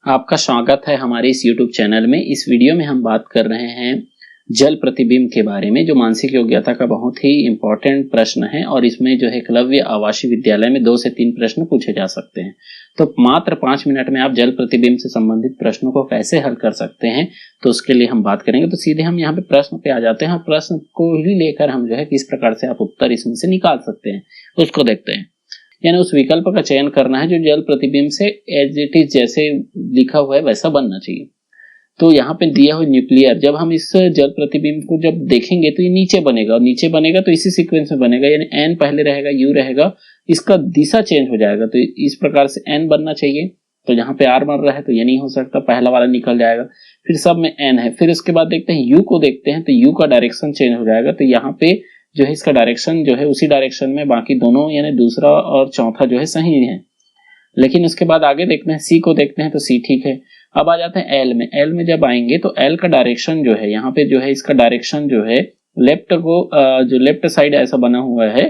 आपका स्वागत है हमारे इस YouTube चैनल में। इस वीडियो में हम बात कर रहे हैं जल प्रतिबिंब के बारे में, जो मानसिक योग्यता का बहुत ही इम्पोर्टेंट प्रश्न है और इसमें जो है एकलव्य आवासीय विद्यालय में 2 से 3 प्रश्न पूछे जा सकते हैं। तो मात्र 5 मिनट में आप जल प्रतिबिंब से संबंधित प्रश्नों को कैसे हल कर सकते हैं, तो उसके लिए हम बात करेंगे। तो सीधे हम यहाँ पे प्रश्न पे आ जाते हैं। प्रश्न को ही लेकर हम जो है किस प्रकार से आप उत्तर इसमें से निकाल सकते हैं उसको देखते हैं। यानी उस विकल्प का चयन करना है जो जल प्रतिबिंब से एज इट इज जैसे लिखा हुआ है वैसा बनना चाहिए। तो यहाँ पे दिया हुआ न्यूक्लियर, जब हम इस जल प्रतिबिंब को जब देखेंगे तो ये नीचे बनेगा, और नीचे बनेगा तो इसी सीक्वेंस में बनेगा, यानी एन पहले रहेगा, यू रहेगा, इसका दिशा चेंज हो जाएगा। तो इस प्रकार से एन बनना चाहिए। तो यहाँ पे आर बन रहा है तो ये नहीं हो सकता, पहला वाला निकल जाएगा। फिर सब में एन है। फिर उसके बाद देखते हैं यू को, देखते हैं तो यू का डायरेक्शन चेंज हो जाएगा। तो यहाँ पे जो है इसका डायरेक्शन जो है उसी डायरेक्शन में बाकी दोनों यानी दूसरा और चौथा जो है सही है। लेकिन उसके बाद आगे देखते हैं सी को, देखते हैं तो सी ठीक है। अब आ जाते हैं एल में। एल में जब आएंगे तो एल का डायरेक्शन जो है यहाँ पे जो है इसका डायरेक्शन जो है लेफ्ट को, जो लेफ्ट साइड ऐसा बना हुआ है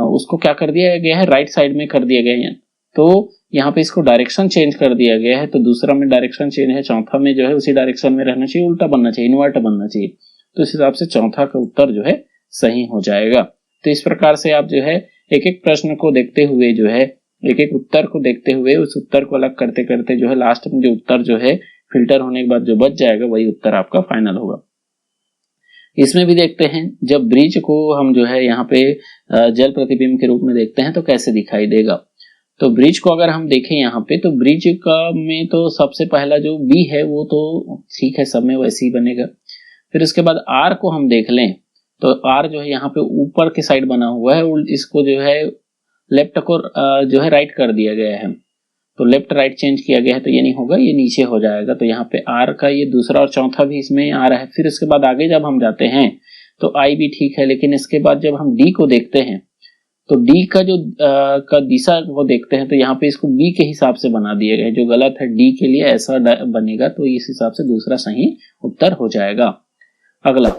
उसको क्या कर दिया गया है, राइट साइड में कर दिया गया है। तो यहाँ पे इसको डायरेक्शन चेंज कर दिया गया है। तो दूसरा में डायरेक्शन चेंज है, चौथा में जो है उसी डायरेक्शन में रहना चाहिए, उल्टा बनना चाहिए, इन्वर्ट बनना चाहिए। तो इस हिसाब से चौथा का उत्तर जो है सही हो जाएगा। तो इस प्रकार से आप जो है एक एक प्रश्न को देखते हुए जो है एक एक उत्तर को देखते हुए उस उत्तर को अलग करते करते जो है लास्ट में जो उत्तर जो है फिल्टर होने के बाद जो बच जाएगा वही उत्तर आपका फाइनल होगा। इसमें भी देखते हैं जब ब्रिज को हम जो है यहाँ पे जल प्रतिबिंब के रूप में देखते हैं तो कैसे दिखाई देगा। तो ब्रिज को अगर हम देखें यहाँ पे तो ब्रिज का में तो सबसे पहला जो बी है वो तो ठीक है, सब में वैसे ही बनेगा। फिर उसके बाद आर को हम देख लें तो आर जो है यहाँ पे ऊपर के साइड बना हुआ है, इसको जो है लेफ्ट को जो है राइट कर दिया गया है। तो लेफ्ट राइट चेंज किया गया है तो ये नहीं होगा, ये नीचे हो जाएगा। तो यहाँ पे आर का ये दूसरा और चौथा भी इसमें आ रहा है। फिर उसके बाद आगे जब हम जाते हैं तो आई भी ठीक है, लेकिन इसके बाद जब हम डी को देखते हैं तो डी का जो का दिशा वो देखते हैं तो यहाँ पे इसको बी के हिसाब से बना दिया गया है, जो गलत है। डी के लिए ऐसा बनेगा, तो इस हिसाब से दूसरा सही उत्तर हो जाएगा। अगला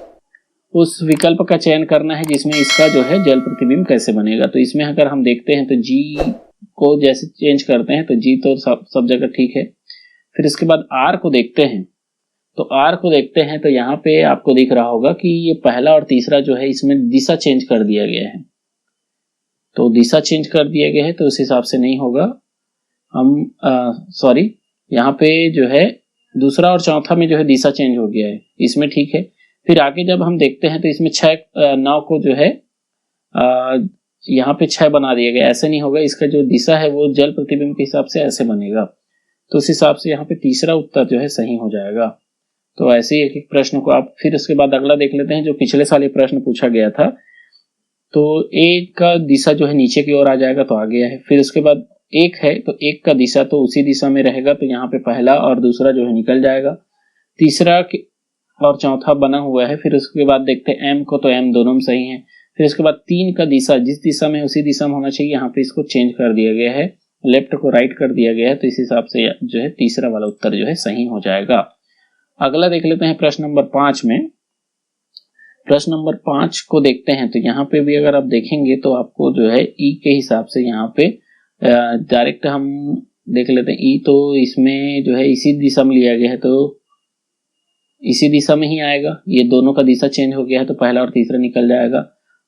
उस विकल्प का चयन करना है जिसमें इसका जो है जल प्रतिबिंब कैसे बनेगा। तो इसमें अगर हम देखते हैं तो जी को जैसे चेंज करते हैं तो जी तो सब जगह ठीक है। फिर इसके बाद आर को देखते हैं तो आर को देखते हैं तो यहाँ पे आपको दिख रहा होगा कि ये पहला और तीसरा जो है इसमें दिशा चेंज कर दिया गया है। तो दिशा चेंज कर दिया गया है तो उस हिसाब से नहीं होगा। हम सॉरी, यहाँ पे जो है दूसरा और चौथा में जो है दिशा चेंज हो गया है, इसमें ठीक है। फिर आगे जब हम देखते हैं तो इसमें 6 9 को जो है यहाँ पे 6 बना दिया गया, ऐसे नहीं होगा। इसका जो दिशा है वो जल प्रतिबिंब के हिसाब से ऐसे बनेगा। तो उस हिसाब से यहाँ पे तीसरा उत्तर जो है सही हो जाएगा। तो ऐसे ही एक एक प्रश्न को आप फिर उसके बाद अगला देख लेते हैं जो पिछले साल ये प्रश्न पूछा गया था। तो एक का दिशा जो है नीचे की ओर आ जाएगा तो आ गया है। फिर उसके बाद एक है तो एक का दिशा तो उसी दिशा में रहेगा, तो यहाँ पे पहला और दूसरा जो है निकल जाएगा। तीसरा और चौथा बना हुआ है। फिर उसके बाद देखते हैं एम को, तो एम दोनों में सही है। फिर उसके बाद 3 का दिशा जिस दिशा में उसी दिशा में होना चाहिए, यहाँ पे इसको चेंज कर दिया गया है, लेफ्ट को राइट कर दिया गया है। तो इस हिसाब से जो है तीसरा वाला उत्तर जो है सही हो जाएगा। अगला देख लेते हैं प्रश्न नंबर 5 में। प्रश्न नंबर 5 को देखते हैं तो यहाँ पे भी अगर आप देखेंगे तो आपको जो है ई के हिसाब से यहाँ पे डायरेक्ट हम देख लेते हैं। ई तो इसमें जो है इसी दिशा में लिया गया है तो इसी दिशा में ही आएगा। ये दोनों का दिशा चेंज हो गया है तो पहला और तीसरा निकल जाएगा।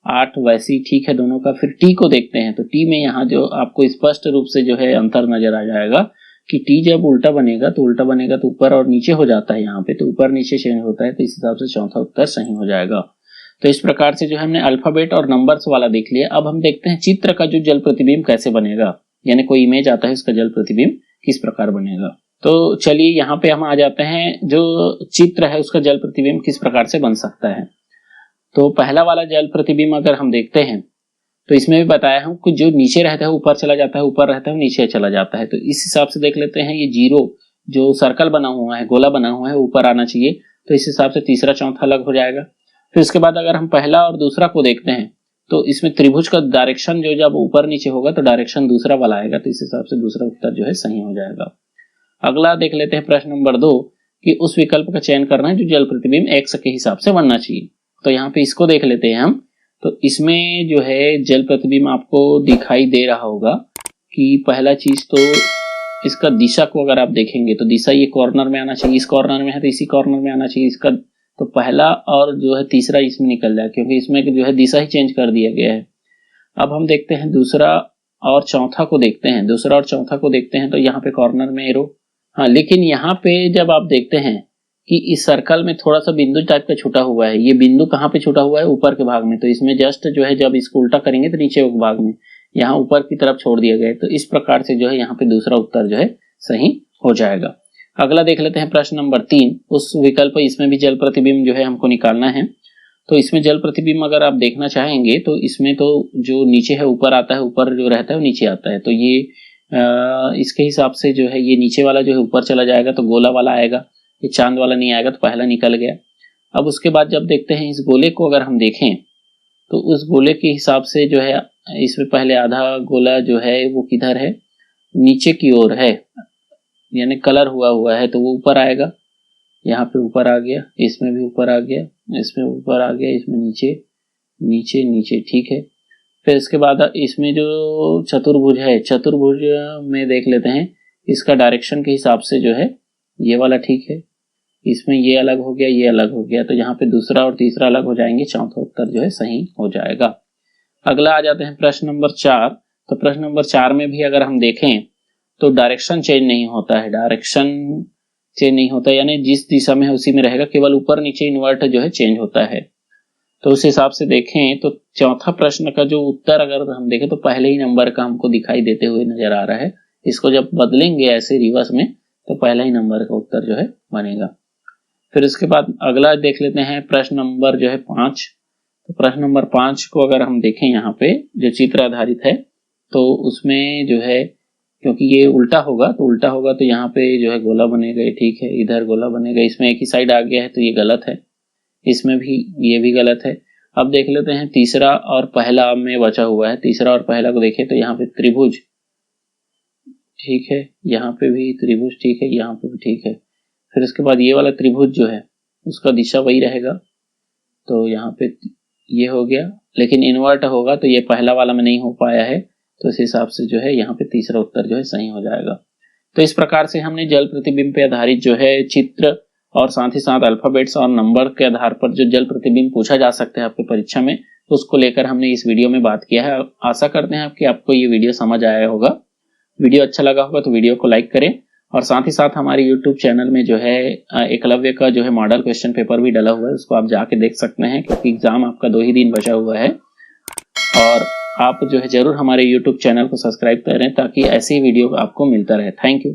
8 वैसे ही ठीक है दोनों का। फिर टी को देखते हैं तो टी में यहाँ जो आपको स्पष्ट रूप से जो है अंतर नजर आ जाएगा कि टी जब उल्टा बनेगा तो ऊपर और नीचे हो जाता है, यहाँ पे तो ऊपर नीचे चेंज होता है। तो इस हिसाब से चौथा उत्तर सही हो जाएगा। तो इस प्रकार से जो है हमने अल्फाबेट और नंबर्स वाला देख लिया। अब हम देखते हैं चित्र का जो जल प्रतिबिंब कैसे बनेगा, यानी कोई इमेज आता है उसका जल प्रतिबिंब किस प्रकार बनेगा। तो चलिए यहाँ पे हम आ जाते हैं, जो चित्र है उसका जल प्रतिबिंब किस प्रकार से बन सकता है। तो पहला वाला जल प्रतिबिंब अगर हम देखते हैं तो इसमें भी बताया हूं कि जो नीचे रहता है ऊपर चला जाता है, ऊपर रहता है नीचे चला जाता है। तो इस हिसाब से देख लेते हैं, ये जीरो जो सर्कल बना हुआ है, गोला बना हुआ है, ऊपर आना चाहिए। तो इस हिसाब से तीसरा चौथा अलग हो जाएगा। फिर उसके बाद अगर हम पहला और दूसरा को देखते हैं तो इसमें त्रिभुज का डायरेक्शन जो जब ऊपर नीचे होगा तो डायरेक्शन दूसरा वाला आएगा। तो इस हिसाब से दूसरा उत्तर जो है सही हो जाएगा। अगला देख लेते हैं प्रश्न नंबर 2 कि उस विकल्प का चयन करना है जो जल प्रतिबिंब एक्स के हिसाब से बनना चाहिए। तो यहाँ पे इसको देख लेते हैं हम। तो इसमें जो है जल प्रतिबिंब आपको दिखाई दे रहा होगा कि पहला चीज तो इसका दिशा को अगर आप देखेंगे तो दिशा ये कॉर्नर में आना चाहिए, इस कॉर्नर में है तो इसी कॉर्नर में आना चाहिए इसका, तो पहला और जो है तीसरा इसमें निकल जाए क्योंकि इसमें जो है दिशा ही चेंज कर दिया गया है। अब हम देखते हैं दूसरा और चौथा को देखते हैं, दूसरा और चौथा को देखते हैं तो यहाँ पे कॉर्नर में एरो, हाँ लेकिन यहाँ पे जब आप देखते हैं कि इस सर्कल में थोड़ा सा बिंदु टाइप का छूटा हुआ है, ये बिंदु कहाँ पे छूटा हुआ है, ऊपर के भाग में, तो इसमें जस्ट जो है जब इसको उल्टा करेंगे तो नीचे के भाग में, यहाँ ऊपर की तरफ छोड़ दिया गया है, तो इस प्रकार से जो है यहाँ पे दूसरा उत्तर जो है सही हो जाएगा। अगला देख लेते हैं प्रश्न नंबर 3, उस विकल्प इसमें भी जल प्रतिबिंब जो है हमको निकालना है। तो इसमें जल प्रतिबिंब अगर आप देखना चाहेंगे तो इसमें तो जो नीचे है ऊपर आता है, ऊपर जो रहता है वो नीचे आता है, तो ये इसके हिसाब से जो है ये नीचे वाला जो है ऊपर चला जाएगा तो गोला वाला आएगा, ये चांद वाला नहीं आएगा, तो पहला निकल गया। अब उसके बाद जब देखते हैं इस गोले को अगर हम देखें तो उस गोले के हिसाब से जो है इसमें पहले आधा गोला जो है वो किधर है, नीचे की ओर है, यानी कलर हुआ है तो वो ऊपर आएगा, यहाँ पे ऊपर आ गया, इसमें भी ऊपर आ गया, इसमें ऊपर आ गया, इसमें नीचे नीचे नीचे, ठीक है। फिर इसके बाद इसमें जो चतुर्भुज है, चतुर्भुज में देख लेते हैं इसका डायरेक्शन के हिसाब से जो है ये वाला ठीक है, इसमें ये अलग हो गया, ये अलग हो गया, तो यहाँ पे दूसरा और तीसरा अलग हो जाएंगे, चौथा उत्तर जो है सही हो जाएगा। अगला आ जाते हैं प्रश्न नंबर 4। तो प्रश्न नंबर 4 में भी अगर हम देखें तो डायरेक्शन चेंज नहीं होता है, डायरेक्शन चेंज नहीं होता यानी जिस दिशा में है उसी में रहेगा, केवल ऊपर नीचे इन्वर्ट जो है चेंज होता है। तो उस हिसाब से देखें तो चौथा प्रश्न का जो उत्तर अगर हम देखें तो पहले ही नंबर का हमको दिखाई देते हुए नजर आ रहा है, इसको जब बदलेंगे ऐसे रिवर्स में तो पहला ही नंबर का उत्तर जो है बनेगा। फिर इसके बाद अगला देख लेते हैं प्रश्न नंबर जो है 5। तो प्रश्न नंबर 5 को अगर हम देखें यहाँ पे जो चित्र आधारित है तो उसमें जो है क्योंकि ये उल्टा होगा तो यहाँ पे जो है गोला बनेगा, ठीक है, इधर गोला बनेगा, इसमें एक ही साइड आ गया है तो ये गलत है, इसमें भी ये भी गलत है। अब देख लेते हैं तीसरा और पहला में बचा हुआ है, तीसरा और पहला को देखें तो यहाँ पे त्रिभुज ठीक है, यहाँ पे भी त्रिभुज ठीक है, यहाँ पे भी ठीक है। फिर इसके बाद ये वाला त्रिभुज जो है उसका दिशा वही रहेगा, तो यहाँ पे ये हो गया, लेकिन इन्वर्ट होगा तो ये पहला वाला में नहीं हो पाया है, तो इस हिसाब से जो है यहाँ पे तीसरा उत्तर जो है सही हो जाएगा। तो इस प्रकार से हमने जल प्रतिबिंब पे आधारित जो है चित्र और साथ ही साथ अल्फाबेट्स और नंबर के आधार पर जो जल प्रतिबिंब पूछा जा सकता है आपकी परीक्षा में, उसको लेकर हमने इस वीडियो में बात किया है। आशा करते हैं कि आपको ये वीडियो समझ आया होगा। वीडियो अच्छा लगा होगा तो वीडियो को लाइक करें और साथ ही साथ हमारे यूट्यूब चैनल में जो है एकलव्य का जो है मॉडल क्वेश्चन पेपर भी डला हुआ है, उसको आप जाके देख सकते हैं क्योंकि एग्जाम आपका 2 ही दिन बचा हुआ है। और आप जो है जरूर हमारे यूट्यूब चैनल को सब्सक्राइब करें ताकि ऐसी वीडियो आपको मिलता रहे। Thank you.